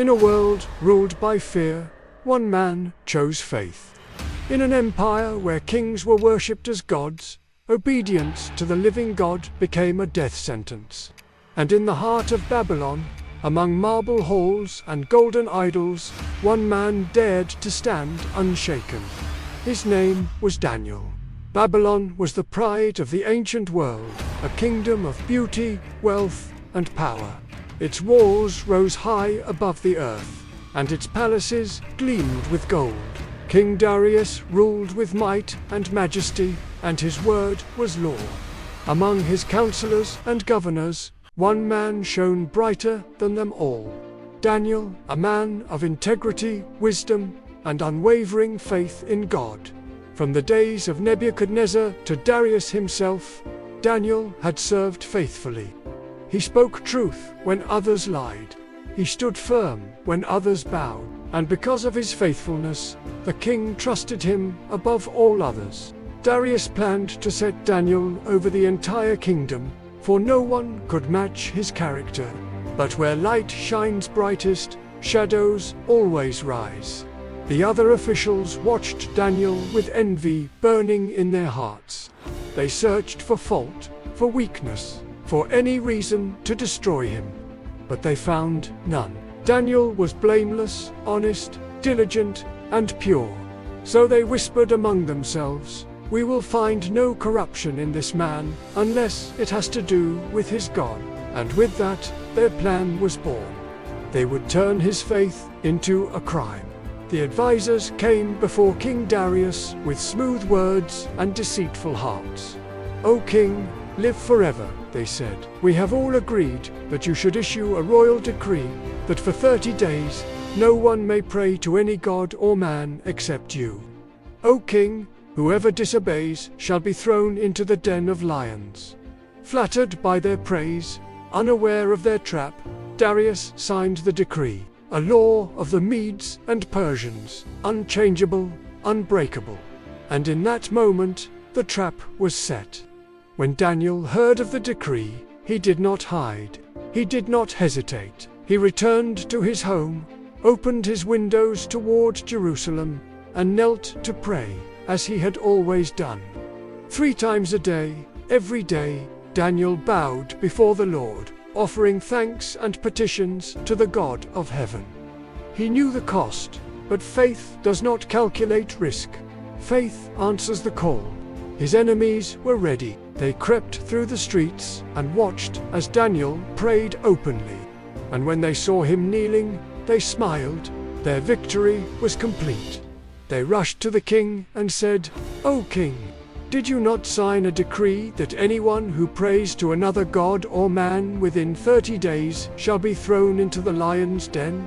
In a world ruled by fear, one man chose faith. In an empire where kings were worshipped as gods, obedience to the living God became a death sentence. And in the heart of Babylon, among marble halls and golden idols, one man dared to stand unshaken. His name was Daniel. Babylon was the pride of the ancient world, a kingdom of beauty, wealth, and power. Its walls rose high above the earth, and its palaces gleamed with gold. King Darius ruled with might and majesty, and his word was law. Among his counselors and governors, one man shone brighter than them all. Daniel, a man of integrity, wisdom, and unwavering faith in God. From the days of Nebuchadnezzar to Darius himself, Daniel had served faithfully. He spoke truth when others lied. He stood firm when others bowed, and because of his faithfulness, the king trusted him above all others. Darius planned to set Daniel over the entire kingdom, for no one could match his character. But where light shines brightest, shadows always rise. The other officials watched Daniel with envy burning in their hearts. They searched for fault, for weakness, for any reason to destroy him. But they found none. Daniel was blameless, honest, diligent, and pure. So they whispered among themselves, "We will find no corruption in this man, unless it has to do with his God." And with that, their plan was born. They would turn his faith into a crime. The advisors came before King Darius with smooth words and deceitful hearts. "O king, live forever," they said. "We have all agreed that you should issue a royal decree that for 30 days no one may pray to any god or man except you. O king, whoever disobeys shall be thrown into the den of lions." Flattered by their praise, unaware of their trap, Darius signed the decree, a law of the Medes and Persians, unchangeable, unbreakable. And in that moment, the trap was set. When Daniel heard of the decree, he did not hide. He did not hesitate. He returned to his home, opened his windows toward Jerusalem, and knelt to pray, as he had always done. 3 times a day, every day, Daniel bowed before the Lord, offering thanks and petitions to the God of heaven. He knew the cost, but faith does not calculate risk. Faith answers the call. His enemies were ready. They crept through the streets and watched as Daniel prayed openly. And when they saw him kneeling, they smiled. Their victory was complete. They rushed to the king and said, "O king, did you not sign a decree that anyone who prays to another god or man within 30 days shall be thrown into the lion's den?"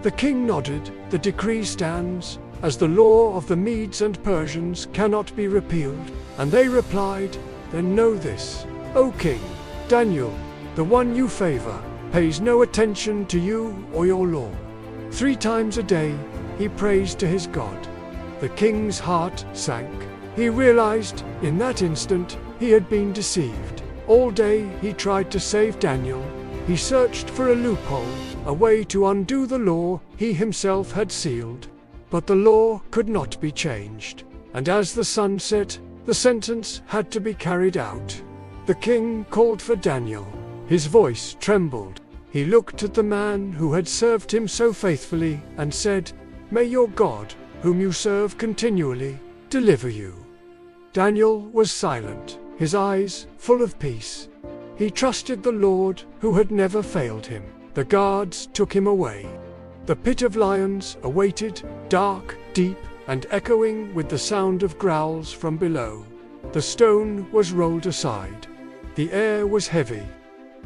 The king nodded. "The decree stands, as the law of the Medes and Persians cannot be repealed." And they replied, "Then know this, O king, Daniel, the one you favor, pays no attention to you or your law." 3 times a day, he prays to his God. The king's heart sank. He realized, in that instant, he had been deceived. All day he tried to save Daniel. He searched for a loophole, a way to undo the law he himself had sealed. But the law could not be changed. And as the sun set, the sentence had to be carried out. The king called for Daniel. His voice trembled. He looked at the man who had served him so faithfully and said, "May your God, whom you serve continually, deliver you." Daniel was silent, his eyes full of peace. He trusted the Lord who had never failed him. The guards took him away. The pit of lions awaited, dark, deep, and echoing with the sound of growls from below. The stone was rolled aside. The air was heavy.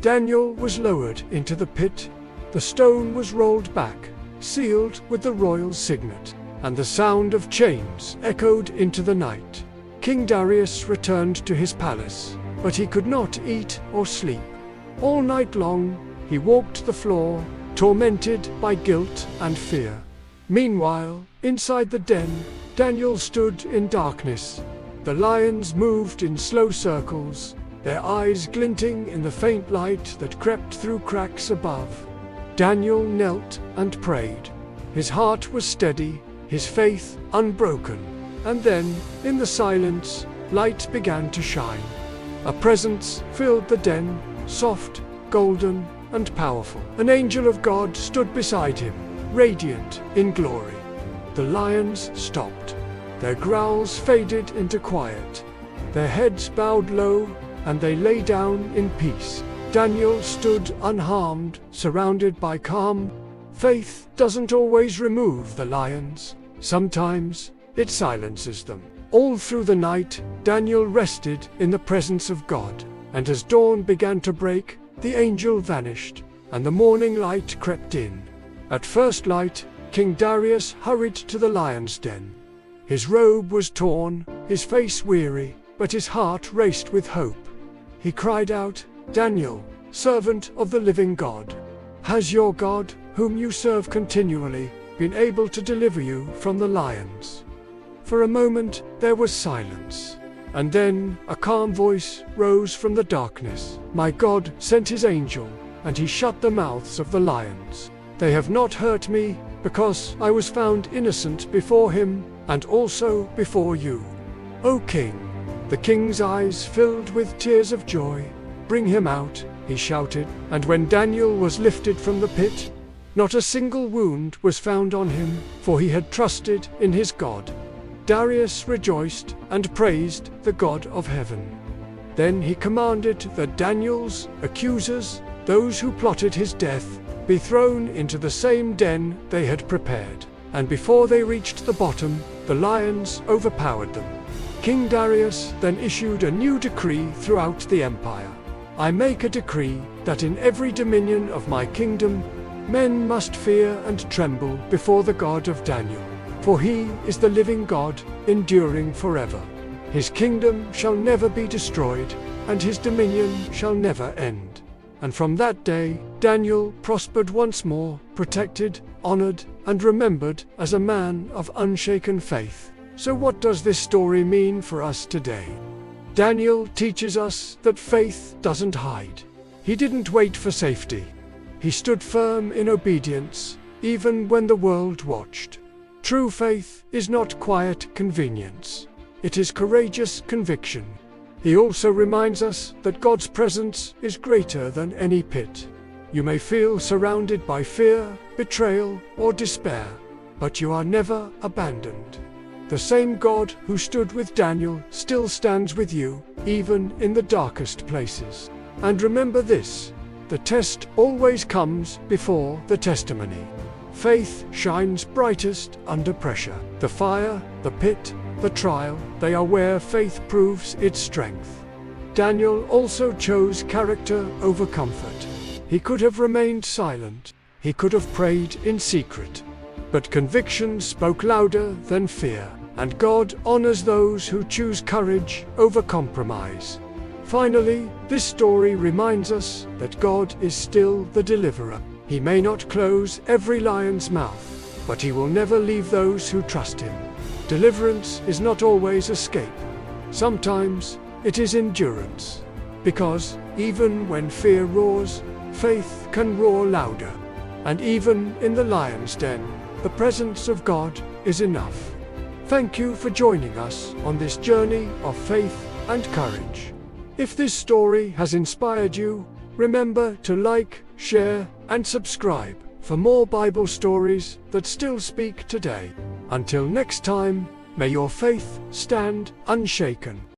Daniel was lowered into the pit. The stone was rolled back, sealed with the royal signet, and the sound of chains echoed into the night. King Darius returned to his palace, but he could not eat or sleep. All night long, he walked the floor, tormented by guilt and fear. Meanwhile, inside the den, Daniel stood in darkness. The lions moved in slow circles, their eyes glinting in the faint light that crept through cracks above. Daniel knelt and prayed. His heart was steady, his faith unbroken. And then, in the silence, light began to shine. A presence filled the den, soft, golden, and powerful. An angel of God stood beside him, radiant in glory. The lions stopped. Their growls faded into quiet. Their heads bowed low, and they lay down in peace. Daniel stood unharmed, surrounded by calm. Faith doesn't always remove the lions. Sometimes it silences them. All through the night, Daniel rested in the presence of God. And as dawn began to break, the angel vanished, and the morning light crept in. At first light, King Darius hurried to the lion's den. His robe was torn, his face weary, but his heart raced with hope. He cried out, "Daniel, servant of the living God, has your God, whom you serve continually, been able to deliver you from the lions?" For a moment there was silence, and then a calm voice rose from the darkness. "My God sent his angel, and he shut the mouths of the lions. They have not hurt me, because I was found innocent before him, and also before you, O King." The king's eyes filled with tears of joy. "Bring him out," he shouted, and when Daniel was lifted from the pit, not a single wound was found on him, for he had trusted in his God. Darius rejoiced and praised the God of heaven. Then he commanded that Daniel's accusers, those who plotted his death, be thrown into the same den they had prepared. And before they reached the bottom, the lions overpowered them. King Darius then issued a new decree throughout the empire. "I make a decree that in every dominion of my kingdom, men must fear and tremble before the God of Daniel. For he is the living God, enduring forever. His kingdom shall never be destroyed, and his dominion shall never end." And from that day, Daniel prospered once more, protected, honored, and remembered as a man of unshaken faith. So what does this story mean for us today? Daniel teaches us that faith doesn't hide. He didn't wait for safety. He stood firm in obedience, even when the world watched. True faith is not quiet convenience. It is courageous conviction. He also reminds us that God's presence is greater than any pit. You may feel surrounded by fear, betrayal, or despair, but you are never abandoned. The same God who stood with Daniel still stands with you, even in the darkest places. And remember this: the test always comes before the testimony. Faith shines brightest under pressure. The fire, the pit, the trial, they are where faith proves its strength. Daniel also chose character over comfort. He could have remained silent. He could have prayed in secret. But conviction spoke louder than fear, and God honors those who choose courage over compromise. Finally, this story reminds us that God is still the deliverer. He may not close every lion's mouth, but he will never leave those who trust him. Deliverance is not always escape. Sometimes it is endurance. Because even when fear roars, faith can roar louder. And even in the lion's den, the presence of God is enough. Thank you for joining us on this journey of faith and courage. If this story has inspired you, remember to like, share, and subscribe for more Bible stories that still speak today. Until next time, may your faith stand unshaken.